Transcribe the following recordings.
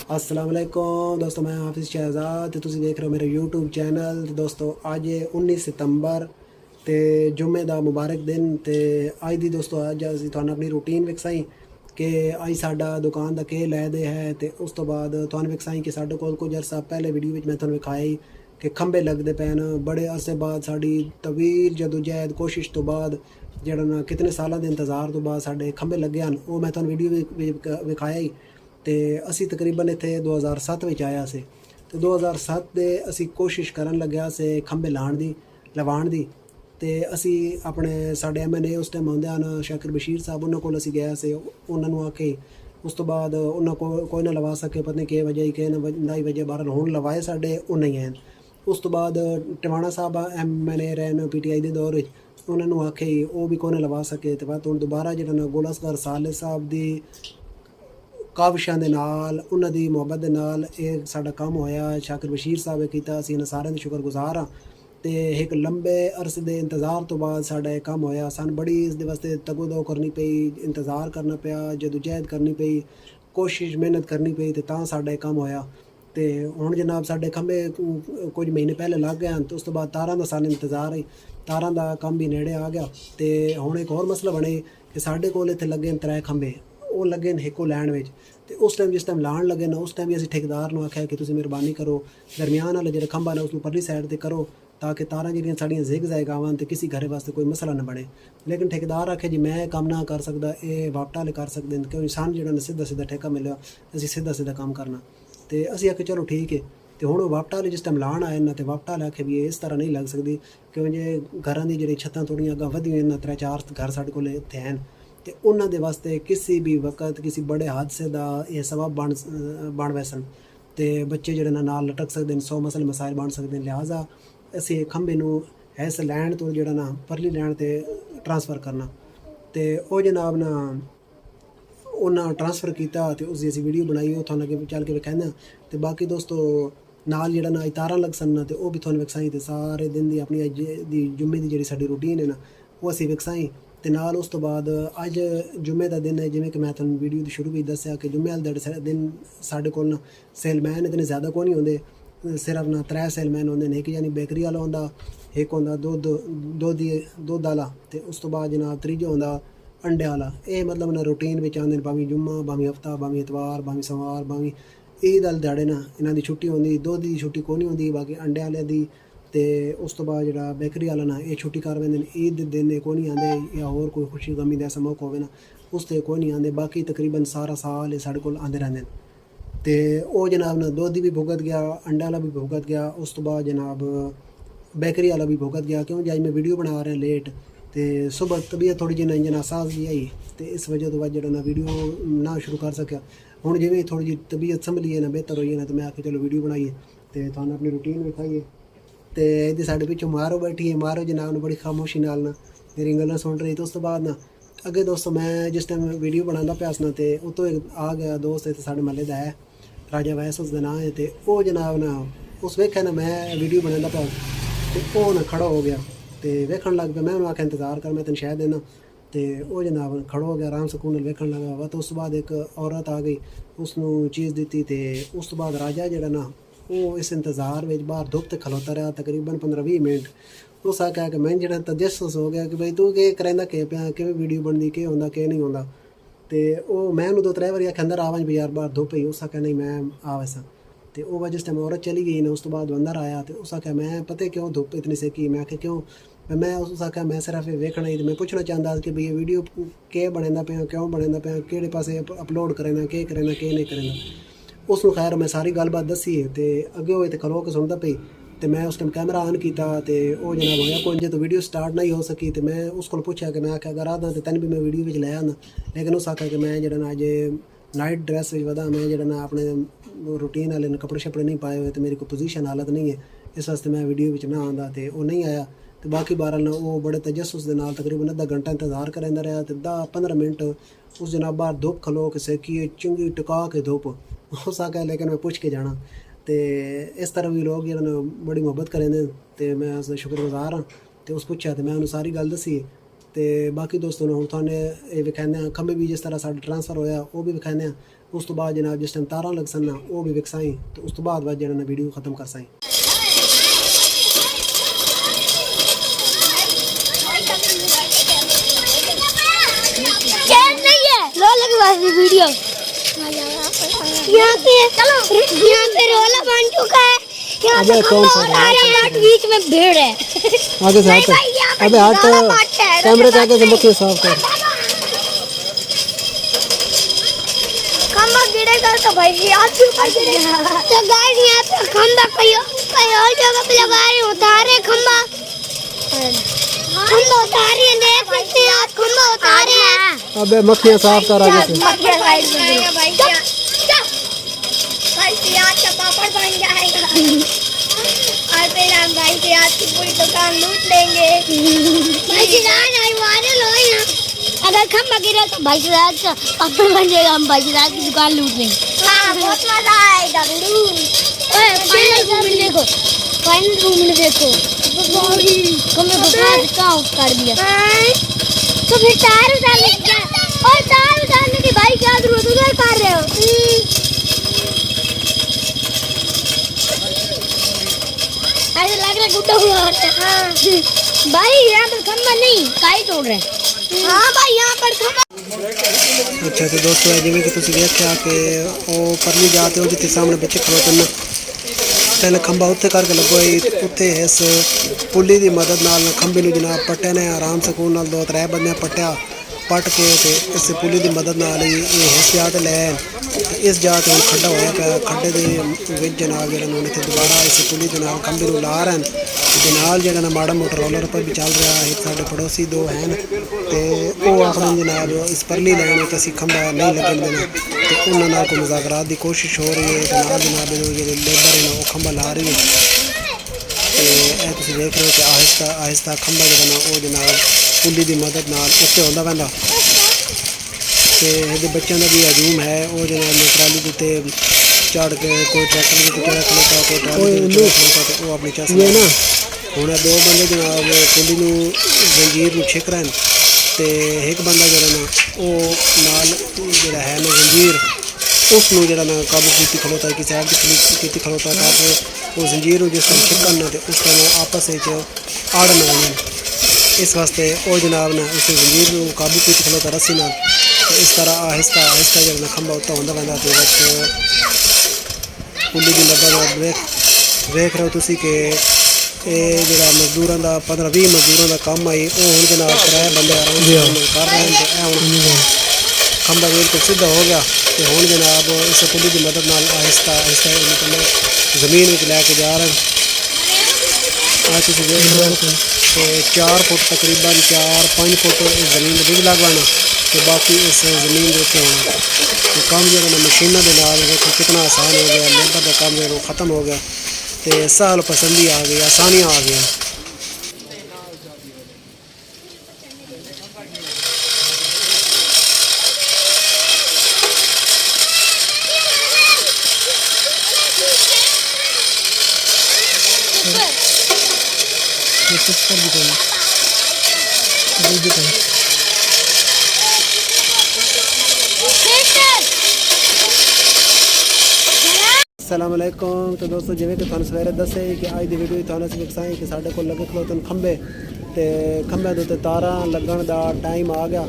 अस्सलाम वालेकुम दोस्तों, मैं हाफिज़ शहजाद ते तुसीं देख रहे हो मेरा यूट्यूब चैनल। ते दोस्तों अज 19 सितंबर ते जुम्मे दा मुबारक दिन। ते अज दी दोस्तों अज असीं तुहानूं अपनी रूटीन विखसाई कि अज साडा दुकान दा केह् लै दे है। ते उस तो बाद तुहानूं विखसाई कि साडे कोल कुछ अरसा पहले वीडियो में तुहानूं विखाई कि खंबे लगदे पे न। बड़े अरसे बाद साडी तवील जदोजहद कोशिश तो बाद जेह्ड़ा ना कितने सालों के इंतज़ार तो बाद साडे खंबे लगे हैं, वो मैं तुहानूं वीडियो विखाया ही। तो असी तकरीबन इत्थे 2007 में आया से। तो 2007 दे असी कोशिश करन लग्या से खंबे लवाण दी। तो असी अपने साडे MNA उस टाइम आउंदे हन शाकिर बशीर साहब, उन्होंने कोल असी गए से। उन्होंने आखे उस तो बाद उन्होंने कोई ना लवा सके, पता नहीं केह् वजह ही केह् नहीं वजह, बहरहाल हुण लवाए साडे उन्हें ही हैं। उस तो बाद टिवाणा साहब MNA रहे न PTI के दौर, उन्होंने आखे वो भी कोई ना लवा सके। तो बाद हुण दोबारा जो ना गोला असगर साले साहब की काविशां दे नाल, उन्हां दी मुहब्बत दे नाल ये साडा काम होया। शाकिर बशीर साहब कीता, असीं इन्हां सारेयां दे शुक्रगुजार हाँ। तो एक लंबे अरसे दे इंतज़ार तो बाद साडा ये काम होया। सानूं बड़ी इसदे वास्ते तगोदो करनी पई, इंतज़ार करना पिया, जदोजहद करनी पई, कोशिश मेहनत करनी पई, ते तां साडा ये काम होया। तो हुण जनाब साडे खंबे कुछ महीने पहले लग गए हैं। तो उस तो बाद तारां दा सानूं इंतज़ार है, तारां दा काम भी नेड़े आ गया। तो हुण एक होर मसला बने कि साडे कोल इत्थे लगे न 3 खंबे, वो लगे न हिक्को लैन विच। तो उस टाइम जिस टाइम लाण लगे ना, उस टाइम भी असीं ठेकेदार नूं आख्या कि तुसीं मेहरबानी करो दरमियान वाला जेह्ड़ा खंबा ना उसनूं परली साइड ते करो, ताकि तारां जेह्ड़ियां साड़ियां जिग जैग आवन ते किसी घरे वास्ते कोई मसला ना बने। लेकिन ठेकेदार आखे जी मैं कम ना कर सकदा, ये वापटा वाले कर सकदे न, क्योंकि सानूं जेह्ड़ा ना सीधा सीधा ठेका मिलेआ, असीं सीधा सीधा काम करना। तो असीं आखे चलो ठीक है। तो हुण वापटा वाले जिस टाइम लाण आए ना, तो वापटा वाले आखे भी इस तरह नहीं लग सकदी, क्योंकि घरां दी जेह्ड़ी छत्तां थोड़ियां अग्गां वधी होईयां न, 3-4 घर साडे कोल इत्थे हैन। तो उन्हां दे वास्ते किसी भी वक्त किसी बड़े हादसे का यह सबब बन वैसन, तो बच्चे जोड़े नाल लटक सकते हैं, 100 मसले मसाइल बन सकते हैं। लिहाजा असी खंबे नूं इस लैंड तो जोड़ा ना परली लैंड ते ट्रांसफ़र करना। तो वह जनाब ना उन्हें ट्रांसफ़र किया, तो उसकी असी वीडियो बनाई, वो थोड़ा अगे चल के विखाना। तो बाकी दोस्तों नाल जेड़ा ना तारां लग सन, तो वह भी थोड़ा विखसाई। तो सारे दिन की अपनी अज दी जुम्मे की जी साडी रूटीन है ना, वो असी विखसाई। तो नाल उस तो बाद अज जुम्मे का दिन है, जिमें कि मैं तुहानूं वीडियो के शुरू भी दस्सिया कि जुम्मे वाले दिन साडे कोल ना सेलमैन इतने ज़्यादा कोई नहीं होंदे, सिर्फ ना 3 सेलमैन होंदे न। एक यानी बेकरी वाला होंदा, एक होंदा दुद्ध वाला, तो उस तो बाद जनाब त्रीजा होंदा अंडे वाला। ये मतलब ना रूटीन विच आंदे न, भावें जुम्मा, भावें हफ्ता, भावें इतवार, भावें सोमवार, भावें ईद वाले ध्याड़े ना इन्हां दी छुट्टी होंदी। दुद्ध दी छुट्टी कोई नहीं होंदी, बाकी अंडे वाले दी। तो उस तो बाद जो बेकरी वाला ना ये छुट्टी कर वेंदे न, ईद दे दिन कोई नहीं आते, या होर कोई खुशी गमी का ऐसा मौका होवे ना उस ते कोई नहीं आते। बाकी तकरीबन सारा साल ये साढ़े कोल आते रहंदे न। तो वह जनाब ना दुद्ध भी भुगत गया, अंडे वाला भी भुगत गया, उस तो बाद जनाब बेकरी वाला भी भुगत गया। क्यों जी मैं वीडियो बना रहा लेट, तो सुबह तबीयत थोड़ी जी ना इंजना सास जी आई, तो इस वजह तो बाद जो ना वीडियो ना शुरू कर सकिया। हुण जिवें थोड़ी जी तबीयत संभली है ना, बेहतर हुई है ना, तो मैं आखे चलो वीडियो बनाइए, तो तुहानूं अपनी रूटीन विखाइए। तो इहदे साडे पिछों मारो बैठी है, मारो जनाब ने बड़ी खामोशी नाल ना मेरी गल्लां सुन रही। तो उस तो बाद ना अगे दोस्तों मैं जिस टाइम वीडियो बनांदा पिया सी ना, तो उत्तों एक आ गया दोस्त है, तो साडे महल्ले दा है, राजा वैस उसका नाम है। तो वह जनाब ना उस वेख्या ना मैं वीडियो बनांदा पिया, तो वह ना खड़ा हो गया, तो वेखण लग पिया। मैं उन्होंने आख्या इंतज़ार कर, मैं तेन शह देना। तो वह जनाब खड़ा हो गया, आराम सकून नाल वेखण लगा वा। तो उस बाद एक औरत आ गई, उसनूं चीज़ दी। तो उस तो बाद राजा जिहड़ा ना वो इस इंतज़ार में बाहर धुप ते खलोता रहा तकरीबन 15-20 मिनट। उस आख्या कि मैं जो तजस्सुस हो गया कि बई तू केह् करैंदा केह् पिया, किवें वीडियो बनदी, केह् होंदा केह् नहीं होंदा। तो मैं उन्होंने 2-3 बारी आख्या अंदर आवां बाजार बाहर धुप ही। उस आख्या नहीं मैं आ वैसा। तो वह जिस टाइम औरत चली गई ना, उस तो बाद अंदर आया। तो उस आख्या मैं पता क्यों धुप इतनी सेकी, मैं आख्या क्यों, मैं उस आख्या मैं सिर्फ वेखना ही, तो मैं पुछना चाहता कि भई ये वीडियो केह् बनांदा पिया, क्यों बनांदा पिया, केह्ड़े पासे अपलोड करेना, केह् करेना केह् नहीं करेना। उसनूं खैर मैं सारी गलबात दसी है। तो अगे होए तो खलो के सुनता पई। तो मैं उस टाइम कैमरा ऑन किया, तो वह जनाब होया कोई जो तो वीडियो स्टार्ट नहीं हो सकी। तो मैं उस को पूछा कि मैं आख्या अगर आदा तो तेन भी मैं वीडियो में लै आना, लेकिन उस आख्या कि मैं जो ना अजे नाइट ड्रैस वधा, मैं जो ना अपने रूटीन वाले कपड़े शपड़े नहीं पाए हुए, तो मेरी कोई पोजीशन हालत नहीं है, इस वास्ते मैं वीडियो में ना आंदा। तो वह नहीं आया। तो बाकी बहरहाल ना वो बड़े तजस्सुस दे नाल तकरीबन अद्धा घंटा इंतज़ार करदा रहा। तो 10-15 मिनट उस जनाब बाहर धुप खलो के सेकी, चंगी टका के धुप। उस आख्या लेकिन मैं पुछ के जाना। तो इस तरह भी लोग जो बड़ी मुहब्बत करेंदे, तो मैं उसका शुक्रगुजार हाँ। तो उस पुछया, तो मैं उन्होंने सारी गल दसी। ਤੇ ਬਾਕੀ ਦੋਸਤੋ ਨੂੰ ਹੁਣ ਤੁਹਾਨੂੰ ਇਹ ਵਿਖਾਉਂਦੇ ਹਾਂ ਖੰਭੇ ਵੀ ਜਿਸ ਤਰ੍ਹਾਂ ਸਾਡਾ ਟ੍ਰਾਂਸਫਰ ਹੋਇਆ ਉਹ ਵੀ ਵਿਖਾਉਂਦੇ ਹਾਂ। ਉਸ ਤੋਂ ਬਾਅਦ ਜਨਾਬ ਜਿਸ ਟਾਈਮ ਤਾਰਾਂ ਲੱਗ ਸਨ ਉਹ ਵੀ ਵਿਖਸਾਈ ਤੇ ਉਸ ਤੋਂ ਬਾਅਦ ਜਿਹੜਾ ਨਾ ਵੀਡੀਓ ਖਤਮ ਕਰ ਸਾਈ। वीडियो यहाँ पे रोला बन चुका है। यहाँ पे बीच में भीड़ है। आगे से हट, अबे हट, कैमरे के आगे से मुख्य साफ कर। खंबा गिरेगा तो भाई आप तो गाइस यहाँ पे खंबा कहीं और जगह पे लगा रहे उतारे खंबा उतारे देख सकते हैं आप खंबा उतारे हैं। अबे मक्खियाँ साफ कर आगे से। पापड़ बन जाएगा और फिर हम भाई से आज की पूरी दुकान लूट लेंगे। अगर खंबा गिरा तो भाई से आज का पापड़ बन जाएगा, हम भाई से आज की दुकान लूट लेंगे। बहुत मजा आएगा। फाइनल रूम में देखो, फाइनल रूम में देखो हमें बता कर दिया। तो फिर तार उतारने क्या और तार उतारने की भाई क्या जरूरत उधर कर रहे हो। ऐसा लग रहा है गुड्डा हुआ भाई यहाँ पर खंबा नहीं काई तोड़ रहे हैं। हाँ भाई यहाँ पर खंबा। अच्छा तो दोस्तों जिमें कि तुम देखा कि वो परली जाते हो जितने सामने बच्चे खड़ोते हैं पहले खंबा उत्ते करके लगो उत्ते इस पुली की मदद नाल खंबे नूं जनाब पट्टे ने आराम सकून नाल 2-3 बंदे पट्टिया पट के ते इस पुली की मदद नाल ही इस जात लै इस जात हूँ खड्डा होया पिया खड्डे के विच जनाब जो इतने दोबारा इस पुली के नाल खंबे नूं ला रहे हैं ते नाल जो ना माड़ा मोटा रोलर पर भी चल रहा है। साडे पड़ोसी 2 हैं ते वो अपने जनाब इस परली लैन तो असीं खंबा नहीं लगन देना तो उन्होंने नाल कोई मुज़ाकरात की कोशिश हो रही है तो नाल जनाब जो लेबर है वो खंबा ला रही है। तो यह तुम देख रहे हो कि आहिस्ता आहिस्ता खंबा जो ना वो जनाब पुली की मदद नाल उत्ते होंदा पैंदा ते ये बच्चों का भी हजूम है वो जनाब ने ट्राली के उत्ते चढ़ के कोई ट्रैक्टर के उत्ते चढ़ा खलोता कोई ट्राली के उत्ते खलोता तो वो अपनी चस ना हुण 2 बंदे जनाब पुली नूं जंजीर नूं छिक रहे हैं तो एक बंदा जो ना वो नाल जिहड़ा है ना जंजीर उसनूं जिहड़ा ना काबू कीती खलोता कि साइड कीती खलोता ताकि वो जंजीर जिस टाइम छिकन ना तो उस टाइम आपस में आड़न आने इस वास्ते वो जनाब ना उस जंजीर नूं काबू कीती खलोता रस्सी नाल इस तरह आहिस्ता आहिस्ता जो खंबा उत्ता होंदा पैंदा ते पुली की मदद देख रहे हो तुसी कि ये जो मजदूरों का 15-20 मजदूरों का काम आई वो हूँ जनाब 3 बंदे आराम कर रहे हैं खंबा बिल्कुल सीधा हो गया तो हूँ जनाब इस पुली की मदद नाल आहिस्ता आहिस्ता जमीन में लैके जा रहे हैं। आज तुम देख रहे हो तो 4 फुट तकरीबन 4-5 फुट इस जमीन में रिग लगवाना तो बाकी इस जमीन के उत्ते होना तो काम जो मशीनों के नाल देखो कितना आसान हो गया। लेबर का काम जो ख़त्म हो गया तो सहल पसंदी आ गई आसानियाँ आ गई। अस्सलाम वालेकुम तो दोस्तों जिवें कि तुहानूं सवेरे दस्से कि अज दी वीडियो तुहानूं असीं विखसाई कि साडे कोल लगे खलोतन खंबे ते खंबे दे उत्ते तारां लगण दा टाइम आ गया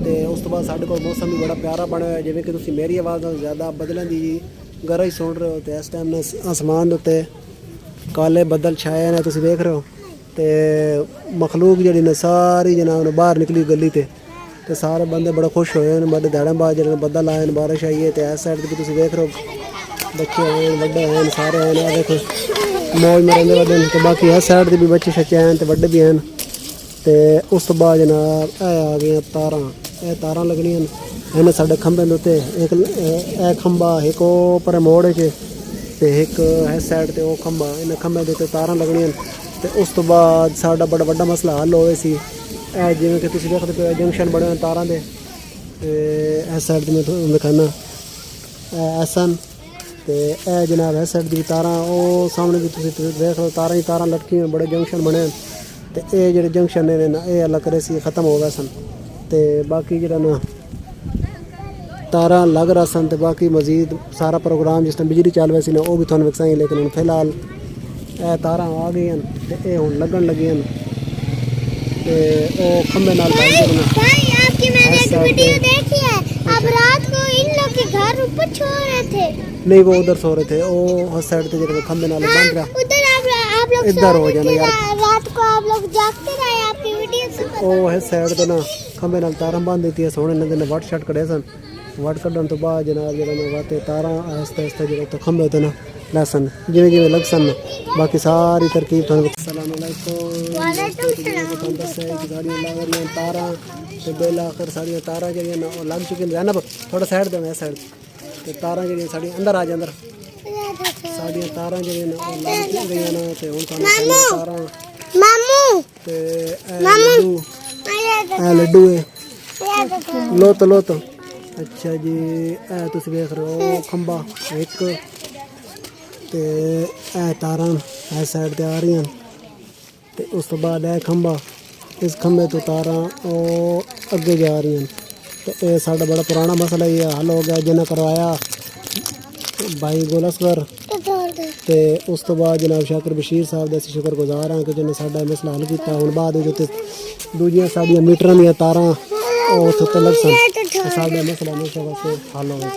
ते उस तो बाद साडे कोल मौसम भी बड़ा प्यारा बने होया जिवें कि तुसीं मेरी आवाज़ नाल ज़्यादा बदलां दी गरज सुन रहे हो तो इस टाइम ने आसमान दे उत्ते काले बदल छाए ने तुसीं देख रहे हो ते मखलूक जिहड़ी ने सारी जनाब ने बाहर निकली गली ते सारे बंदे बड़ा खुश होए ने बड़े ध्याड़ें बाद जिहड़े बदल आए बारिश आई है तो इस साइड भी तुसीं देख रहे हो बच्चे हैं बड़े हैं सारे हैं देखो मौज मरन दे वड्डे ते बाकी इस साइड दे भी बच्चे छच्चे हैं ते वड्डे भी हैं ते उस तो बाद जनाब आ गई तारां लगनियां इन्हें साडे खंबे दे उत्ते एक खंबा एक पर मोड़ च ते एक इस साइड ते वो खंबा इन्हें खंबे दे उत्ते तारां लगनियां ते उस तो बाद साडा बड़ा वड्डा मसला हल होवे सी जिवें कि तुसीं देखदे पे जंक्शन बने होए तारां दे इस साइड मैं तुहानूं दिखाना ऐसन ते जनाब इस साइड दी तारां वो सामने भी तुसीं देख लो तारां ही तारां लटकी बड़े जंक्शन बने ਤੇ ਇਹ ਜਿਹੜੇ ਜੰਕਸ਼ਨ ਨੇ ਨਾ ਇਹ ਅੱਲਾ ਕਰੇ ਸੀ ਖਤਮ ਹੋ ਗਏ ਸਨ ਤੇ ਬਾਕੀ ਜਿਹੜਾ ਨਾ ਤਾਰਾਂ ਲੱਗ रहा सन ਤੇ ਬਾਕੀ ਮਜ਼ੀਦ ਸਾਰਾ ਪ੍ਰੋਗਰਾਮ ਜਿਸ ਟਾਈਮ ਬਿਜਲੀ ਚੱਲ ਰਹੀ ਸੀ ਨਾ ਉਹ ਵੀ ਤੁਹਾਨੂੰ ਵਿਖਾਈ ਲੇਕਿਨ ਹੁਣ ਫਿਲਹਾਲ ਇਹ ਤਾਰਾਂ ਆ ਗਈਆਂ ਤੇ ਇਹ ਹੁਣ ਲੱਗਣ ਲੱਗੀਆਂ ਤੇ ਉਹ ਖੰਭੇ ਨਾਲ ਬੰਦ ਕਰਨਾ भाई आपकी मैंने एक वीडियो देखी है अब रात को इन लोग के घर ऊपर सो रहे थे नहीं वो उधर सो रहे थे वो उस साइड पे जो खंभे नाल बंद रहा उधर आप लोग इधर सो हो रहे जाना थे, यार रात को आप लोग जागते रहे आपकी वीडियो से पता ਉਹ ਹੈ ਸਾਈਡ ਤੇ ਨਾ ਖੰਭੇ ਨਾਲ ਤਾਰਾਂ ਬੰਨ ਦਿੱਤੀਆਂ ਸੋਹਣੇ ਨੰਦੇ ਨੇ ਵੱਟ ਛੱਟ ਕੜੇ ਸਨ ਵੱਟ ਕੱਢਣ ਤੋਂ ਬਾਅਦ ਜਨਾਬ ਜਿਹੜਾ ਨਾ ਵਾਤੇ ਤਾਰਾਂ ਆਸਤੇ ਆਸਤੇ ਜਿਹੜੇ ਤੋਂ ਖੰਭੇ ਤੇ ਨਾ ਲਸਨ ਜਿਵੇਂ ਜਿਵੇਂ ਲੱਗ ਸਨ ਬਾਕੀ ਸਾਰੀ ਤਰਕੀਬ ਤੁਹਾਨੂੰ ਅਸਲਾਮ ਅਲੈਕੁਮ ਤੁਹਾਨੂੰ ਦੱਸਿਆ ਕਿ ਸਾਰੀਆਂ ਲੱਗ ਰਹੀਆਂ ਤਾਰਾਂ ਤੇ ਬੇਲ ਆਖਰ ਸਾਰੀਆਂ ਤਾਰਾਂ ਜਿਹੜੀਆਂ ਨਾ ਉਹ ਲੱਗ ਚੁੱਕੀਆਂ ਨੇ ਨਾ ਥੋੜਾ ਸਾਈਡ ਤੇ ਮੈਂ ਸਾਈਡ ਤੇ ਤਾਰਾਂ ਜਿਹੜੀਆਂ ਸਾਡੀਆਂ ਅੰਦਰ ਆ ਜਾ ਅੰਦਰ ਸਾਡੀਆਂ ਤਾਰਾਂ ਜਿਹੜੀਆਂ ਨਾ ਉਹ ਲੱਗ ਗਈਆਂ ਨੇ ਤੇ ਹੁਣ ਤੁਹਾਨੂੰ ਸਾਰੀਆਂ ਤਾਰਾਂ मामू ਤੇ ਇਹ ਲੱਡੂ ਹੈ ਲੋਤ ਅੱਛਾ ਜੀ ਇਹ ਤੁਸੀਂ ਵੇਖ ਰਹੇ ਹੋ ਖੰਭਾ ਇੱਕ ਤੇ ਇਹ ਤਾਰਾਂ ਇਸ ਸਾਈਡ ਤੇ ਆ ਰਹੀਆਂ ਤੇ ਉਸ ਤੋਂ ਬਾਅਦ ਇਹ ਖੰਭਾ ਇਸ ਖੰਭੇ ਤੋਂ ਤਾਰਾਂ ਉਹ ਅੱਗੇ ਜਾ ਰਹੀਆਂ ਤੇ ਇਹ ਸਾਡਾ ਬੜਾ ਪੁਰਾਣਾ ਮਸਲਾ ਹੀ ਹੱਲ ਹੋ ਗਿਆ ਜਿਹਨੇ ਕਰਵਾਇਆ ਭਾਈ ਗੋਲਸਵਰ ਤੇ ਉਸ ਤੋਂ ਬਾਅਦ ਜਨਾਬ ਸ਼ਾਕਰ ਬਸ਼ੀਰ ਸਾਹਿਬ ਦਾ ਅਸੀਂ ਸ਼ੁਕਰਗੁਜ਼ਾਰ ਹਾਂ ਕਿ ਜਿਹਨੇ ਸਾਡਾ ਮਸਲਾ ਹੱਲ ਕੀਤਾ ਹੁਣ ਬਾਅਦ ਵਿੱਚ ਉੱਤੇ ਦੂਜੀਆਂ ਸਾਡੀਆਂ ਮੀਟਰਾਂ ਦੀਆਂ ਤਾਰਾਂ ਉਹ ਉੱਥੇ ਤੇ ਲੱਗ ਸਨ ਸਾਡਾ ਮਸਲਾ ਹਮੇਸ਼ਾ ਵਾਸਤੇ ਹੱਲ ਹੋ ਗਿਆ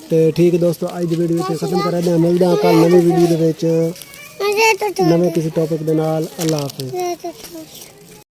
ਤੇ ਠੀਕ ਦੋਸਤੋ ਅੱਜ ਦੀ ਵੀਡੀਓ ਇੱਥੇ ਖਤਮ ਕਰ ਰਹੇ ਹਾਂ ਮਿਲਦੇ ਹਾਂ ਕੱਲ ਨਵੀਂ ਵੀਡੀਓ ਦੇ ਵਿੱਚ ਨਵੇਂ ਕਿਸੇ ਟੌਪਿਕ ਦੇ ਨਾਲ ਅੱਲਾ ਹਾਫਿਜ਼